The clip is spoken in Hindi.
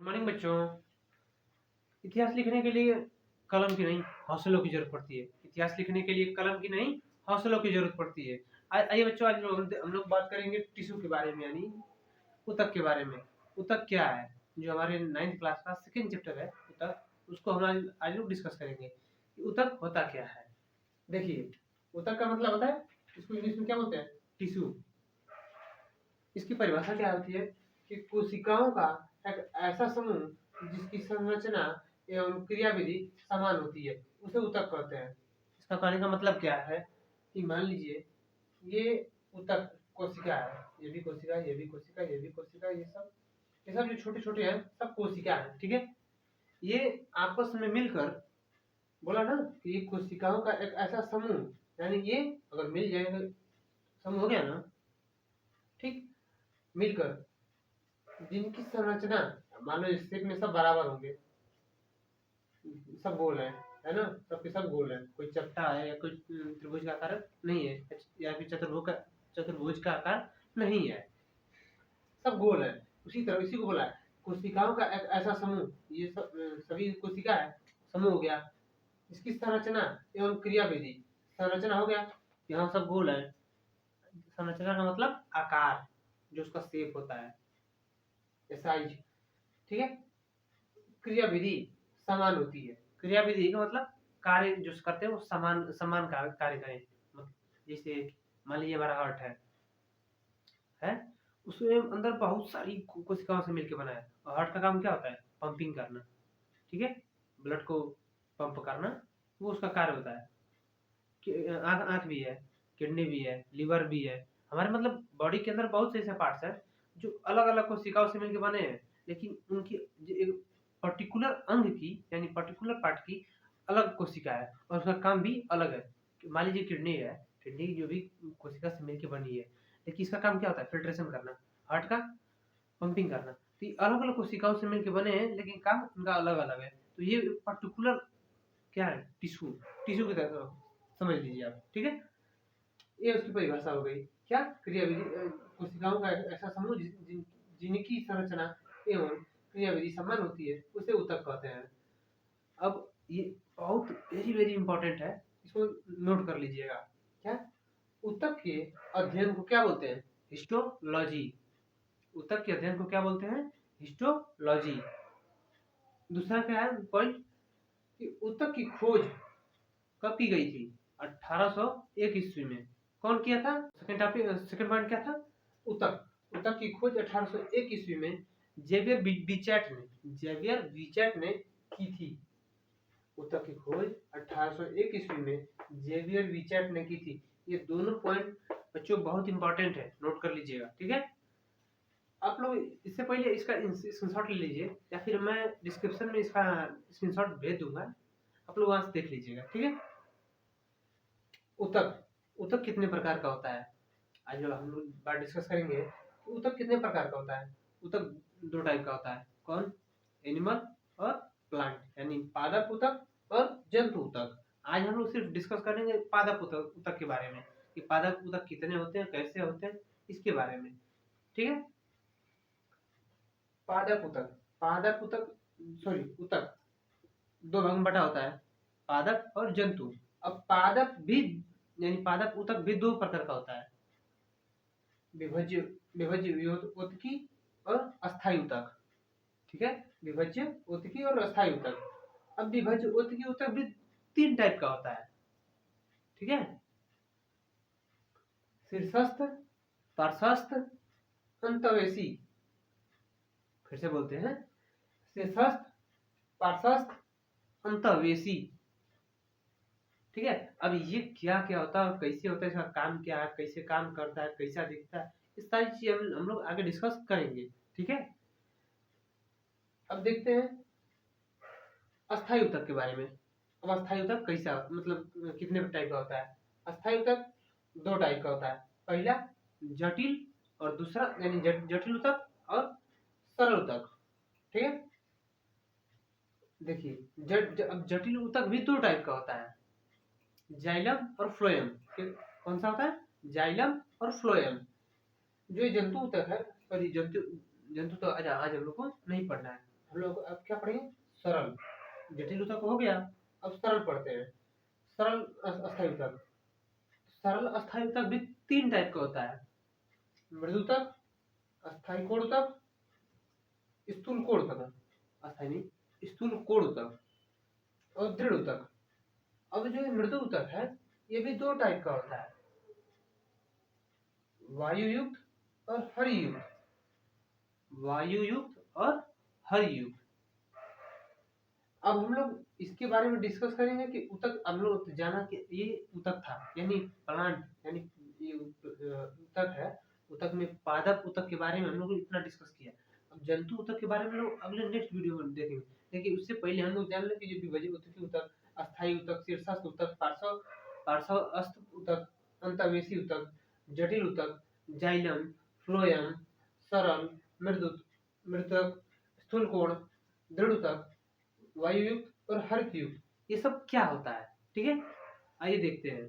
मॉर्निंग बच्चों। इतिहास लिखने के लिए कलम की नहीं हौसलों की जरूरत पड़ती है। इतिहास लिखने के लिए कलम की नहीं हौसलों की जरूरत पड़ती है। आइए बच्चों, आज हम लोग बात करेंगे टिश्यू के बारे में, यानी ऊतक के बारे में। ऊतक क्या है, जो हमारे 9th क्लास का सेकेंड चैप्टर है ऊतक, उसको हम आज लोग डिस्कस करेंगे कि ऊतक होता क्या है। देखिए, ऊतक का मतलब होता है, इसको इंग्लिश में क्या बोलते हैं, टिश्यू। इसकी परिभाषा क्या होती है कि कोशिकाओं का एक ऐसा समूह जिसकी संरचना एवं क्रियाविधि समान होती है, उसे ऊतक कहते हैं। इसका कहने का मतलब क्या है कि मान लीजिए ये ऊतक कोशिका है, ये भी कोशिका, ये भी कोशिका, ये भी कोशिका, ये सब जो छोटे छोटे हैं सब कोशिका है, ठीक है। ये आपस में मिलकर, बोला ना कि ये कोशिकाओं का एक ऐसा समूह, यानी ये अगर मिल जाएगा, समूह हो गया ना, ठीक, मिलकर जिनकी संरचना, मान लो इस शेप में सब बराबर होंगे, सब गोल है ना, सबके सब गोल है, कोई चपटा है या कोई त्रिभुज का आकार नहीं है, या फिर चतुर्भुज का आकार नहीं है, सब गोल है। उसी तरह इसी को बोला है कोशिकाओं का एक ऐसा समूह, ये सब सभी कोशिका है, समूह हो गया, इसकी संरचना एवं क्रियाविधि। संरचना हो गया, यहाँ सब गोल है, संरचना का मतलब आकार, जो उसका शेप होता है, साइज, ठीक है। क्रियाविधि समान होती है, क्रियाविधि का मतलब कार्य जो करते हैं वो समान समान कार्य करें। जैसे मान लीजिए हमारा हार्ट है, उसमें अंदर बहुत सारी कोशिकाओं से मिलकर बना है, और हार्ट का काम क्या होता है, पंपिंग करना, ठीक है, ब्लड को पंप करना, वो उसका कार्य होता है। आँख भी है, किडनी भी है, लिवर भी है, हमारे मतलब बॉडी के अंदर बहुत से ऐसे पार्ट्स हैं जो अलग अलग कोशिकाओं से मिलकर बने हैं, लेकिन उनकी एक पर्टिकुलर अंग की, यानी पर्टिकुलर पार्ट की अलग कोशिका है, और उसका काम भी अलग है। मान लीजिए किडनी है, किडनी जो भी कोशिका से मिलकर बनी है, लेकिन इसका काम क्या होता है, फिल्ट्रेशन करना, हार्ट का पंपिंग करना। तो ये अलग अलग कोशिकाओं से मिलकर बने हैं, लेकिन काम उनका अलग अलग है। तो ये पर्टिकुलर क्या है, टिश्यू, टिश्यू की तरह समझ लीजिए आप, ठीक है। ये उसकी परिभाषा हो गई, क्या, क्रियाविधि, कोशिकाओं का ऐसा समूह जिनकी संरचना एवं क्रियाविधि समान होती है, उसे ऊतक कहते हैं। अब ये बहुत वेरी वेरी इंपॉर्टेंट है, इसको नोट कर लीजिएगा। क्या, ऊतक के अध्ययन को क्या बोलते हैं, हिस्टोलॉजी। ऊतक के अध्ययन को क्या बोलते हैं, हिस्टोलॉजी। दूसरा क्या है पॉइंट, कि ऊतक की खोज कब की गई थी, 1801 ईस्वी में। कौन किया था, सेकंड पॉइंट क्या था, ऊतक। ऊतक की खोज 1801 ईस्वी में जेवियर विचेट ने की थी। ऊतक की खोज 1801 ईस्वी में जेवियर विचेट ने की थी। ये दोनों पॉइंट बच्चों बहुत इंपॉर्टेंट है, नोट कर लीजिएगा, ठीक है। आप लोग इससे पहले इसका स्क्रीनशॉट ले लीजिए, या फिर मैं डिस्क्रिप्शन में इसका स्क्रीनशॉट भेज दूंगा, आप लोग वहां से देख लीजिएगा, ठीक है। ऊतक, ऊतक कितने प्रकार का होता है, आज हम लोग बात डिस्कस करेंगे कि ऊतक कितने प्रकार का होता है। ऊतक दो टाइप का होता है, कौन, एनिमल और प्लांट, यानी पादप ऊतक और जंतु ऊतक। आज हम लोग सिर्फ डिस्कस करेंगे पादप ऊतक के बारे में, कि पादप ऊतक कितने होते हैं, कैसे होते हैं, इसके बारे में, ठीक है। पादप ऊतक सॉरी, ऊतक दो भाग में बटा होता है, पादप और जंतु। अब पादप भी, यानी पादप ऊतक भी दो प्रकार का होता है, विभज्य विभज्य ऊतकी और अस्थायी ऊतक, ठीक है। विभज्य ऊतकी और अस्थायी ऊतक। अब विभज्य ऊतकी ऊतक भी 3 टाइप का होता है, ठीक है। शीर्षस्थ, पार्श्वस्थ, अंतवेशी। फिर से बोलते हैं, शीर्षस्थ, पार्श्वस्थ, अंतवेशी, ठीक है। अब ये क्या क्या होता है और कैसे होता है, इसका काम क्या है, कैसे काम करता है, कैसा दिखता है, इस सारी चीजें हम लोग आगे डिस्कस करेंगे, ठीक है। अब देखते हैं अस्थायी ऊतक के बारे में। अब अस्थायी ऊतक कैसा, मतलब कितने टाइप का होता है। अस्थायी ऊतक 2 टाइप का होता है, पहला जटिल और दूसरा, यानी जटिल ऊतक और सरल ऊतक, ठीक है। देखिए, अब जटिल ऊतक भी 2 टाइप का होता है, जाइलम और फ्लोएम। कौन सा होता है, जाइलम और फ्लोएम। जो ये जंतु ऊतक है, सॉरी जंतु जंतु तो आज हम लोग को नहीं पढ़ना है, हम लोग अब क्या पढ़ेंगे? सरल। जटिल ऊतक हो गया, अब सरल पढ़ते हैं। सरल अस्थायी ऊतक। सरल अस्थायी ऊतक भी 3 टाइप का होता है। मृदु ऊतक, अस्थायी कोण ऊतक, स्थूल कोण ऊतक। अस्थायी नहीं, स्थूल कोण ऊतक और दृढ़ ऊतक। अब जो मृदु ऊतक है ये भी 2 टाइप का होता है, वायु युक्त और हरि युक्त। वायु युक्त और हरि युक्त। अब हम लोग इसके बारे में डिस्कस करेंगे कि ऊतक, हम लोग जाना कि ये ऊतक था, यानी प्लांट, यानी ये ऊतक है। ऊतक में पादप ऊतक के बारे में हम लोग इतना डिस्कस किया। अब जंतु ऊतक के बारे में लोग अगले नेक्स्ट वीडियो में देखेंगे। लेकिन उससे पहले हम लोग जान लें कि जो विभाजित ऊतकीय ऊतक, अस्थायी ऊतक, शीर्षस्थ ऊतक, पार्श्वस्थ ऊतक, अंतःवेशी ऊतक, जटिल ऊतक, जाइलम, फ्लोएम, सरल, मृदुक, स्थूल कोण, दृढ़ ऊतक, वायु युक्त और हरित युक्त, ये सब क्या होता है? ठीक है, आइए देखते हैं।